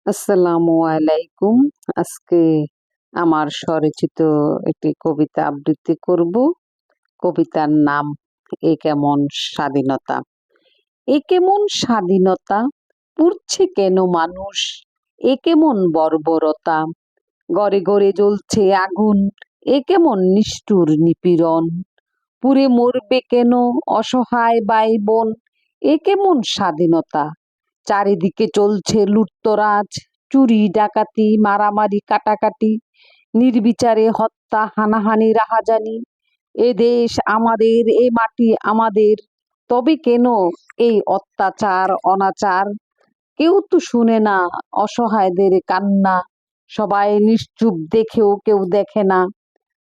আসসালামু আলাইকুম। আজকে আমার স্বরচিত একটি কবিতা আবৃত্তি করব। কবিতার নাম এ কেমন স্বাধীনতা। এ কেমন স্বাধীনতা, পুড়ছে কেন মানুষ, এ কেমন বর্বরতা, গড়ে গড়ে জ্বলছে আগুন, এ কেমন নিষ্ঠুর নিপীড়ন, পুড়ে মরবে কেন অসহায় ভাই বোন, এ কেমন স্বাধীনতা। চারিদিকে চলছে লুটতরাজ, চুরি ডাকাতি মারামারি কাটাকাটি, নির্বিচারে হত্যা হানাহানি রাহাজানি। এ দেশ আমাদের, এ মাটি আমাদের, তবে কেন এই অত্যাচার অনাচার। কেউ তো শুনে না অসহায়দের কান্না, সবাই নিশ্চুপ দেখেও কেউ দেখে না।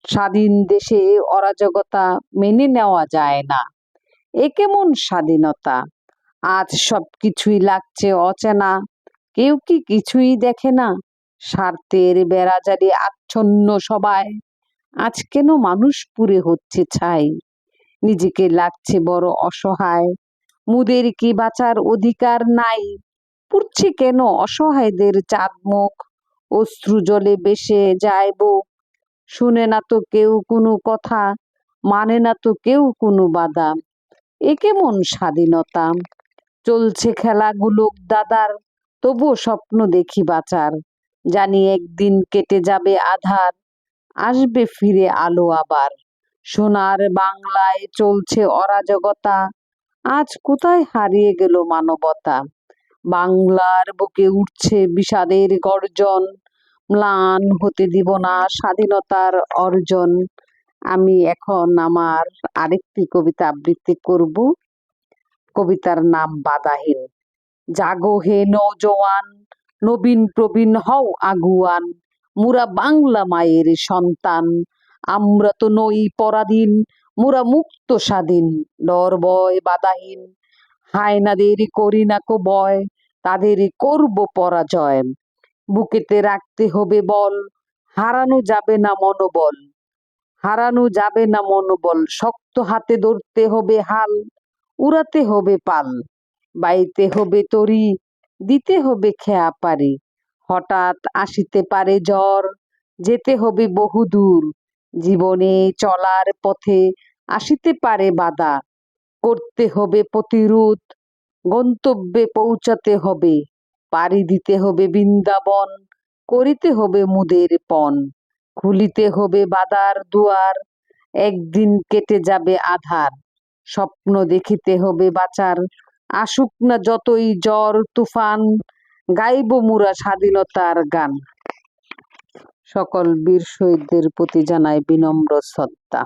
স্বাধীন দেশে অরাজকতা মেনে নেওয়া যায় না। এ কেমন স্বাধীনতা। আজ সবকিছুই লাগছে অচেনা, কেউ কি কিছুই দেখে না। স্বার্থের বেড়াজালে আচ্ছন্ন সবাই, আজ কেন মানুষ পুড়ে হচ্ছে ছাই। নিজেকে লাগছে বড় অসহায়, মুদের কি বাঁচার অধিকার নাই। পুড়ছে কেন অসহায়দের চাঁদ মুখ, অশ্রু জলে বেসে যায় বুক। শুনে না তো কেউ কোনো কথা, মানে না তো কেউ কোনো বাধা। এ কেমন স্বাধীনতা। চলছে খেলাগুলো দাদার, তবুও স্বপ্ন দেখি বাঁচার। জানি একদিন কেটে যাবে আধার, আসবে ফিরে আলো আবার। সোনার বাংলায় চলছে অরাজকতা, আজ কোথায় হারিয়ে গেল মানবতা। বাংলার বুকে উঠছে বিষাদের গর্জন, ম্লান হতে দিব না স্বাধীনতার অর্জন। আমি এখন আমার আরেকটি কবিতা আবৃত্তি করব। কবিতার নাম বাধাহীন। জাগো হে নৌজওয়ান, নবীন প্রবীণ হও আগুয়ান, মুরা বাংলা মায়ের সন্তান। আমরা তো নই পরাধীন, মুরা মুক্ত স্বাধীন, ডর ভয় বাধাহীন। হায়নাদের করি না কো ভয়, তাদের করব পরাজয়। বুকেতে রাখতে হবে বল, হারানো যাবে না মনোবল, হারানো যাবে না মনোবল। শক্ত হাতে ধরতে হবে হাল, উড়াতে হবে পাল, বাইতে হবে তরি, দিতে হবে খেয়া পারি। হঠাৎ আসিতে পারে ঝড়, যেতে হবে বহুদূর। জীবনে চলার পথে আসিতে পারে বাধা, করতে হবে প্রতিরোধ, গন্তব্যে পৌঁছাতে হবে। পাড়ি দিতে হবে বৃন্দাবন, করিতে হবে মুদের পণ। খুলিতে হবে বাধার দুয়ার, একদিন কেটে যাবে আধার। স্বপ্ন দেখিতে হবে বাঁচার, আসুক না যতই ঝড় তুফান। গাইব মুরা স্বাধীনতার গান। সকল বীর শহীদদের প্রতি জানাই বিনম্র শ্রদ্ধা।